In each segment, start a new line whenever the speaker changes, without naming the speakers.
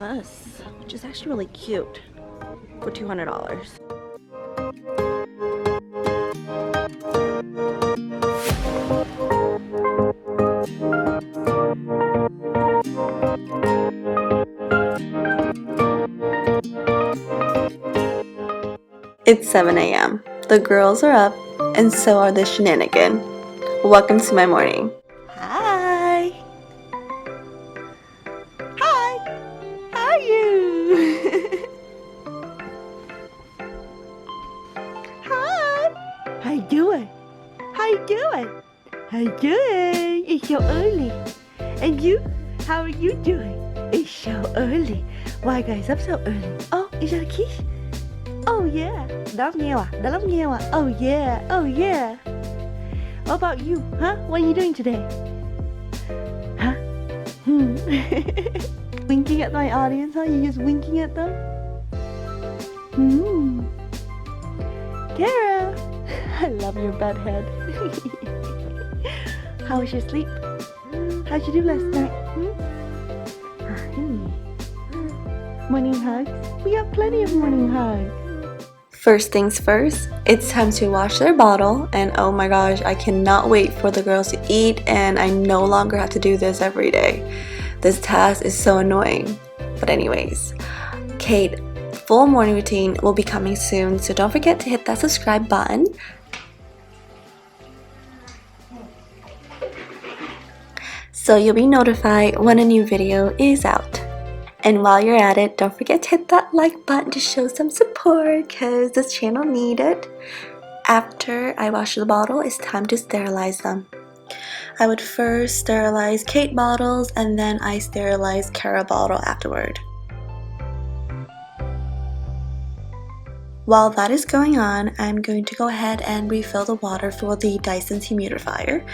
This, which is actually really cute, for $200. It's 7 a.m. The girls are up, and so are the shenanigans. Welcome to my morning. Hi! Hi! How are you? Hi! How you doing? How you doing? How you doing? It's so early. And you? How are you doing? It's so early. Why guys up so early? Oh, is that a kiss? Oh yeah. Đã lắm nghèo à? Đã lắm nghèo à? Oh yeah. Oh yeah. What about you? Huh? What are you doing today? Huh? Winking at my audience, huh? You just winking at them? Kara! I love your bed head. How was your sleep? How'd you do last night? Morning hugs? We got plenty of morning hugs. First things first, it's time to wash their bottle, and oh my gosh, I cannot wait for the girls to eat, and I no longer have to do this every day. This task is so annoying. But anyways, Kate, full morning routine will be coming soon, so don't forget to hit that subscribe button. So you'll be notified when a new video is out. And while you're at it, don't forget to hit that like button to show some support because this channel needs it. After I wash the bottle, it's time to sterilize them. I would first sterilize Kate bottles and then I sterilize Kara bottle afterward. While that is going on, I'm going to go ahead and refill the water for the Dyson humidifier,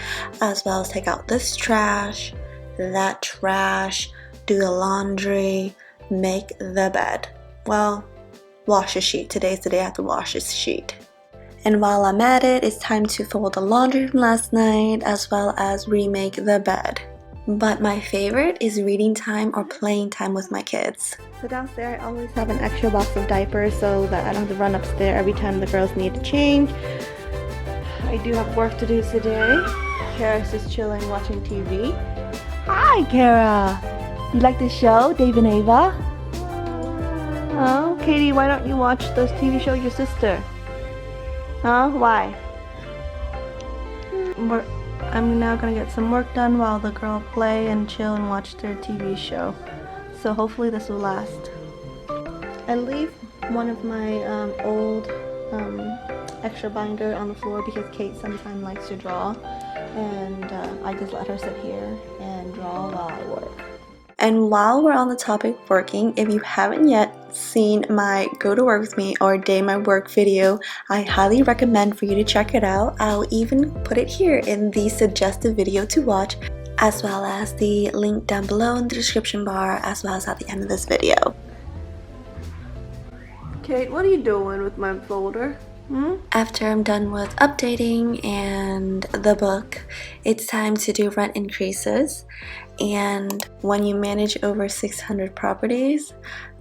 as well as take out this trash, that trash, do the laundry, make the bed. Well, wash the sheet. Today's the day I have to wash this sheet. And while I'm at it, it's time to fold the laundry from last night as well as remake the bed. But my favorite is reading time or playing time with my kids. So downstairs I always have an extra box of diapers so that I don't have to run upstairs every time the girls need to change. I do have work to do today. Kara's just chilling watching TV. Hi Kara! You like the show, Dave and Ava? Oh, Katie, why don't you watch those TV shows with your sister? Huh? Why? I'm now gonna get some work done while the girls play and chill and watch their TV show. So hopefully this will last. I leave one of my old extra binder on the floor because Kate sometimes likes to draw, and I just let her sit here and draw while I work. And while we're on the topic of working, if you haven't yet seen my go to work with me or day my work video, I highly recommend for you to check it out. I'll even put it here in the suggested video to watch, as well as the link down below in the description bar, as well as at the end of this video. Kate, what are you doing with my folder? After I'm done with updating and the book, it's time to do rent increases. And when you manage over 600 properties,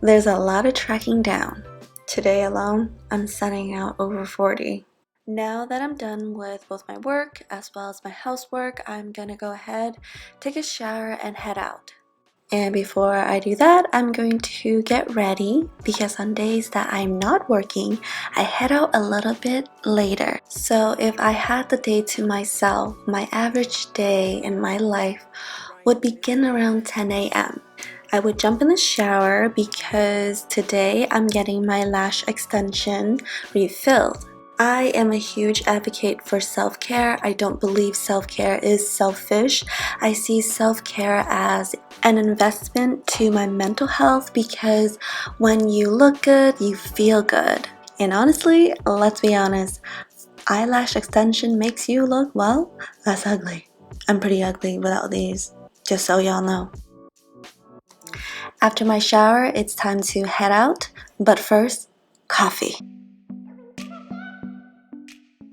there's a lot of tracking down. Today alone, I'm sending out over 40. Now that I'm done with both my work as well as my housework, I'm gonna go ahead, take a shower, and head out. And before I do that, I'm going to get ready because on days that I'm not working, I head out a little bit later. So if I had the day to myself, my average day in my life would begin around 10 a.m. I would jump in the shower because today I'm getting my lash extension refilled. I am a huge advocate for self-care. I don't believe self-care is selfish. I see self-care as an investment to my mental health because when you look good, you feel good. And honestly, let's be honest, eyelash extension makes you look, well, less ugly. I'm pretty ugly without these, just so y'all know. After my shower, it's time to head out, but first, coffee.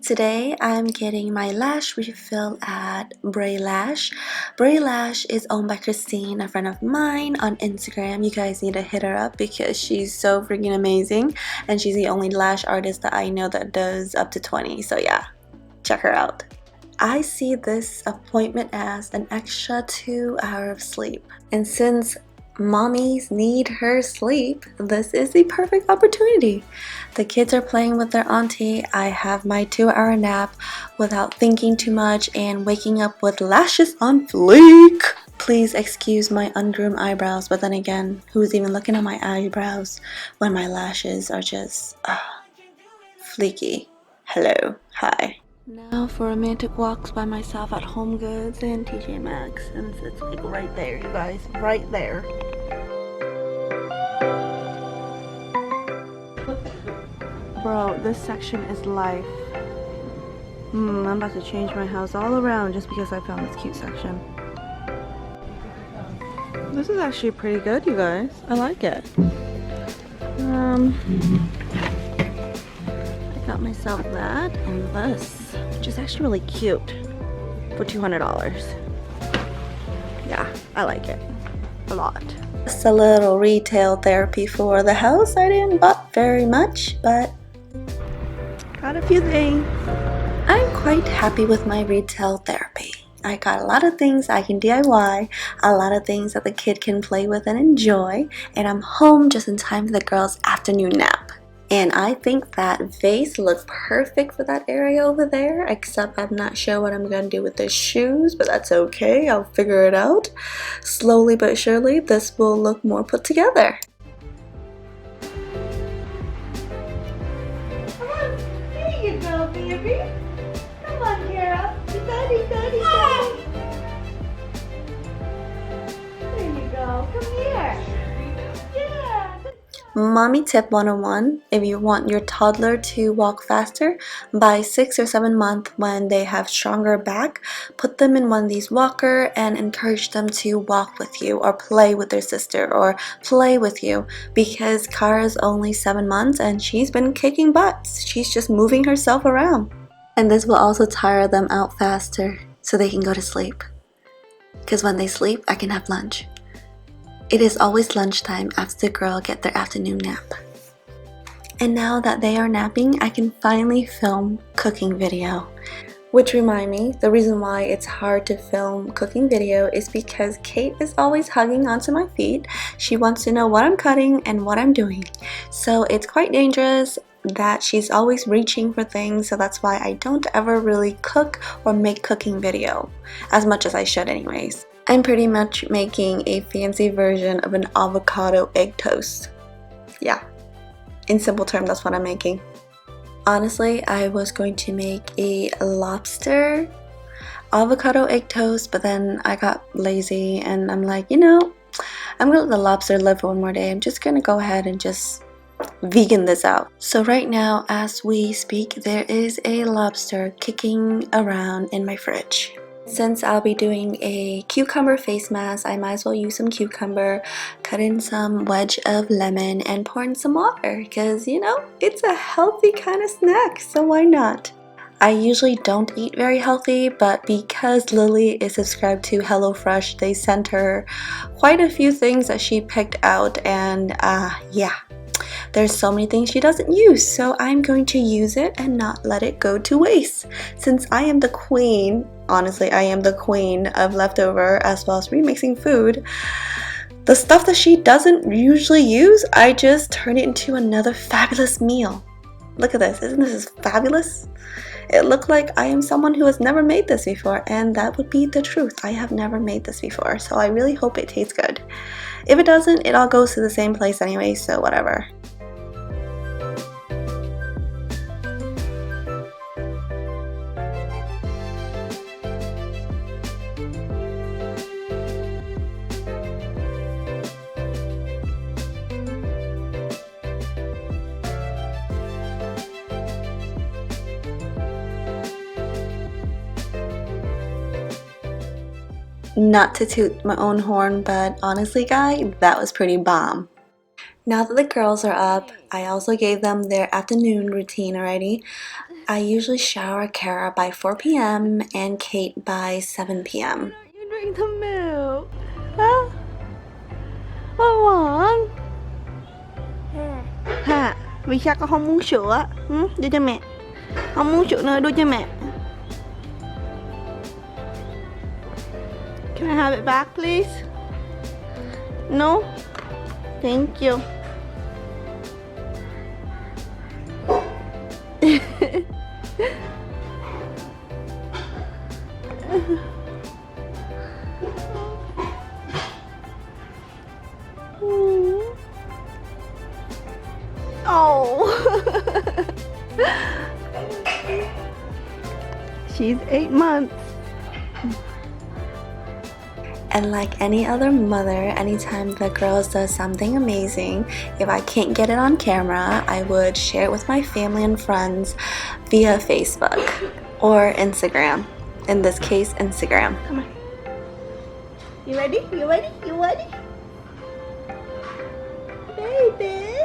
Today I'm getting my lash refill at Bray Lash. Bray Lash is owned by Christine, a friend of mine on Instagram. You guys need to hit her up because she's so freaking amazing, and she's the only lash artist that I know that does up to 20. So yeah, check her out. I see this appointment as an extra 2 hours of sleep, and since mommies need her sleep, this is the perfect opportunity. The kids are playing with their auntie. I have my 2 hour nap without thinking too much and waking up with lashes on fleek. Please excuse my ungroomed eyebrows, but then again, who's even looking at my eyebrows when my lashes are just fleeky? Hello, hi. Now for romantic walks by myself at Home Goods and TJ Maxx, and it's like right there, you guys, right there. Bro, this section is life. I'm about to change my house all around just because I found this cute section. This is actually pretty good, you guys. I like it. I got myself that and this, which is actually really cute, for $200. Yeah, I like it a lot. Just a little retail therapy for the house. I didn't buy very much, but got a few things. I'm quite happy with my retail therapy. I got a lot of things I can DIY, a lot of things that the kid can play with and enjoy, and I'm home just in time for the girls' afternoon nap. And I think that vase looks perfect for that area over there, except I'm not sure what I'm going to do with the shoes, but that's okay. I'll figure it out. Slowly but surely, this will look more put together. Come on, there you go, baby. Come on, Kara. Daddy. There you go. Come here. Mommy tip 101: if you want your toddler to walk faster, by 6 or 7 months when they have stronger back, put them in one of these walker and encourage them to walk with you or play with their sister or play with you, because Kara's only 7 months and she's been kicking butts. She's just moving herself around. And this will also tire them out faster so they can go to sleep. Because when they sleep, I can have lunch. It is always lunchtime after the girls get their afternoon nap. And now that they are napping, I can finally film cooking video. Which remind me, the reason why it's hard to film cooking video is because Kate is always hugging onto my feet. She wants to know what I'm cutting and what I'm doing. So it's quite dangerous that she's always reaching for things, so that's why I don't ever really cook or make cooking video, as much as I should anyways. I'm pretty much making a fancy version of an avocado egg toast. Yeah, in simple terms, that's what I'm making. Honestly, I was going to make a lobster avocado egg toast, but then I got lazy and I'm like, you know, I'm gonna let the lobster live one more day. I'm just gonna go ahead and just vegan this out. So right now, as we speak, there is a lobster kicking around in my fridge. Since I'll be doing a cucumber face mask, I might as well use some cucumber, cut in some wedge of lemon, and pour in some water because, you know, it's a healthy kind of snack, so why not? I usually don't eat very healthy, but because Lily is subscribed to HelloFresh, they sent her quite a few things that she picked out, and yeah. There's so many things she doesn't use, so I'm going to use it and not let it go to waste. Since I am the queen, honestly, I am the queen of leftover as well as remixing food, the stuff that she doesn't usually use, I just turn it into another fabulous meal. Look at this, isn't this fabulous? It looked like I am someone who has never made this before, and that would be the truth. I have never made this before, so I really hope it tastes good. If it doesn't, it all goes to the same place anyway, so whatever. Not to toot my own horn, but honestly guys, that was pretty bomb. Now that the girls are up, I also gave them their afternoon routine already. I usually shower Kara by 4 p.m. and Kate by 7 p.m.
You drink the milk. Hả? Ngoan. Hả? Vì sao con không muốn sữa? Đưa cho mẹ. Không muốn sữa nữa, đưa cho mẹ. Can I have it back, please? No? Thank you. Oh. She's 8 months.
And like any other mother, anytime the girls does something amazing, if I can't get it on camera, I would share it with my family and friends via Facebook or Instagram. In this case, Instagram.
Come on. You ready? You ready? You ready? Baby.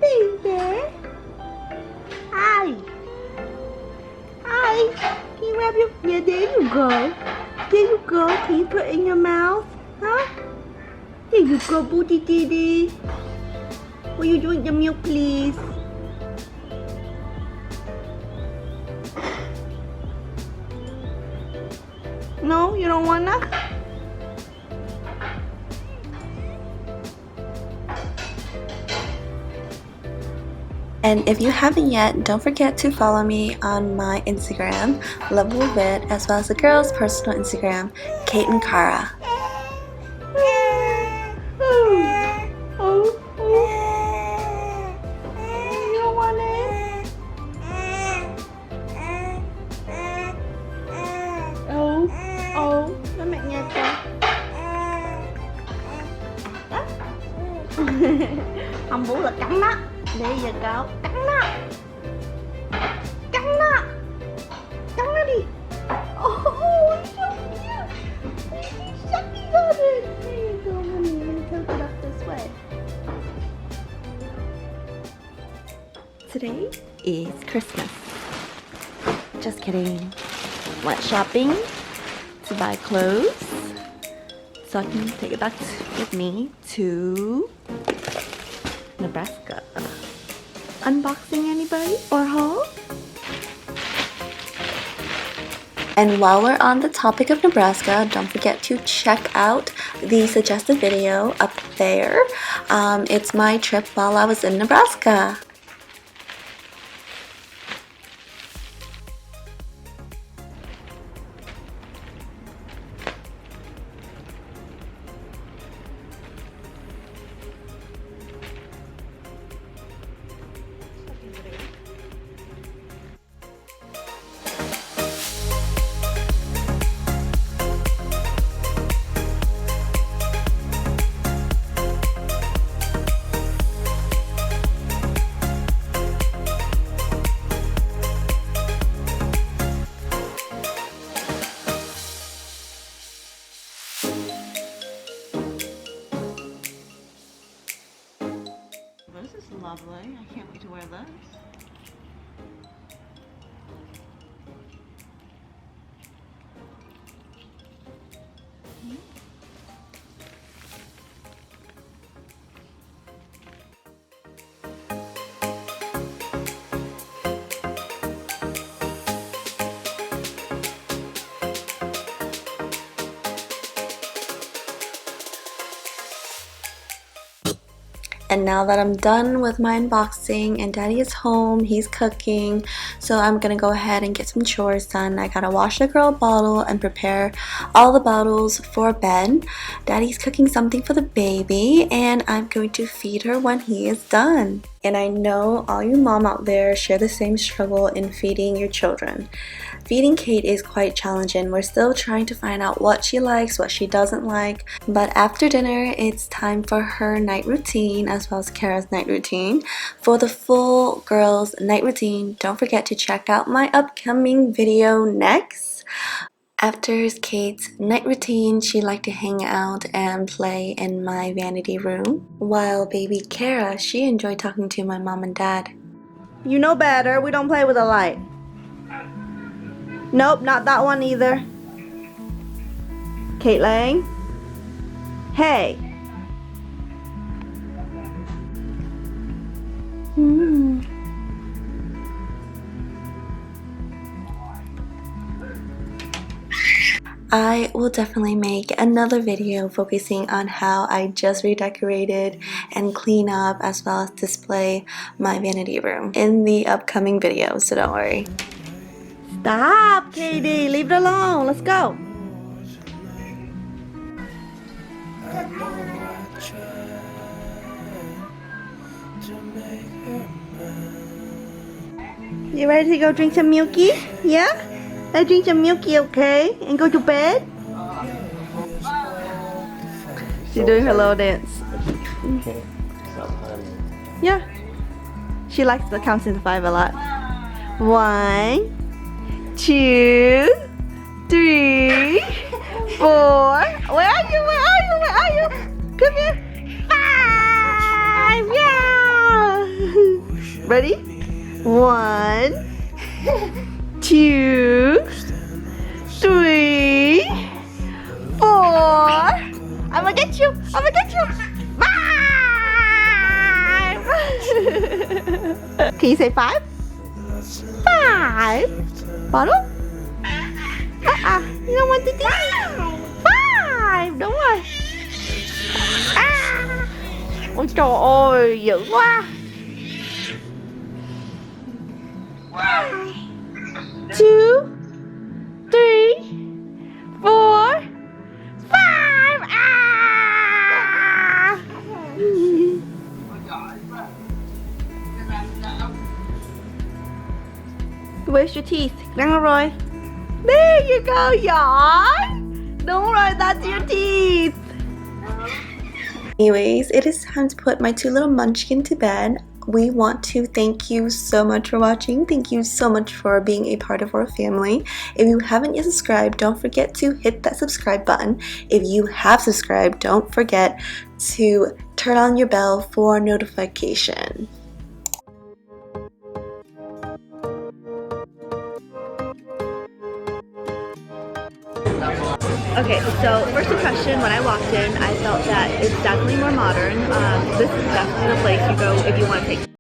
Baby. Hi. Hi. Can you grab your... Yeah, there you go. There you go. Can you put it in your mouth? Huh? There you go, booty diddy. Will you drink the milk, please? No, you don't wanna?
And if you haven't yet, don't forget to follow me on my Instagram, Luvableviet, as well as the girls' personal Instagram, Cate and Cara.
You don't want it? Nó mẹ nha con. Không bú là cắn đó. There you go. Cắn nó. Cắn nó. Cắn nó đi. Oh, it's so cute. He's sucking on it. There you go, honey. Let me tilt it up this way. Today is Christmas. Just kidding. Went shopping to buy clothes so I can take it back with me to Nebraska. Unboxing anybody or haul?
And while we're on the topic of Nebraska, don't forget to check out the suggested video up there. It's my trip while I was in Nebraska.
This is lovely. I can't wait to wear this.
And now that I'm done with my unboxing and Daddy is home, he's cooking, so I'm gonna go ahead and get some chores done. I gotta wash the girl bottle and prepare all the bottles for bed. Daddy's cooking something for the baby, and I'm going to feed her when he is done. And I know all you mom out there share the same struggle in feeding your children. Feeding Kate is quite challenging. We're still trying to find out what she likes, what she doesn't like. But after dinner, it's time for her night routine as well as Kara's night routine. For the full girls night routine, don't forget to check out my upcoming video next. After Kate's night routine, she liked to hang out and play in my vanity room. While baby Kara, she enjoyed talking to my mom and dad.
You know better. We don't play with the light. Nope, not that one either. Caitlin. Hey.
I will definitely make another video focusing on how I just redecorated and clean up as well as display my vanity room in the upcoming video, so don't worry.
Stop, Katie. Leave it alone. Let's go. You ready to go drink some milky? Yeah? Let's drink some milky, okay? And go to bed? She's doing her little dance. Yeah. She likes to count to 5 a lot. 1, 2, 3, 4. Where are you? Where are you? Where are you? Come here. 5. Yeah. Ready? 1, 2, 3, 4. I'm gonna get you. I'm gonna get you. 5. Can you say 5? 5. Bottle? You don't want to do it. 5. Đúng rồi. Ôi trời ơi, dữ quá. 2, 3, 4, 5. Where's your teeth? Răng rồi. There you go, giỏi. Đúng rồi, that's your teeth.
Anyways, it is time to put my two little munchkin to bed. We want to thank you so much for watching. Thank you so much for being a part of our family. If you haven't yet subscribed, don't forget to hit that subscribe button. If you have subscribed, don't forget to turn on your bell for notification.
Okay, so first impression when I walked in, I felt that it's definitely more modern. This is definitely the place you go if you want to take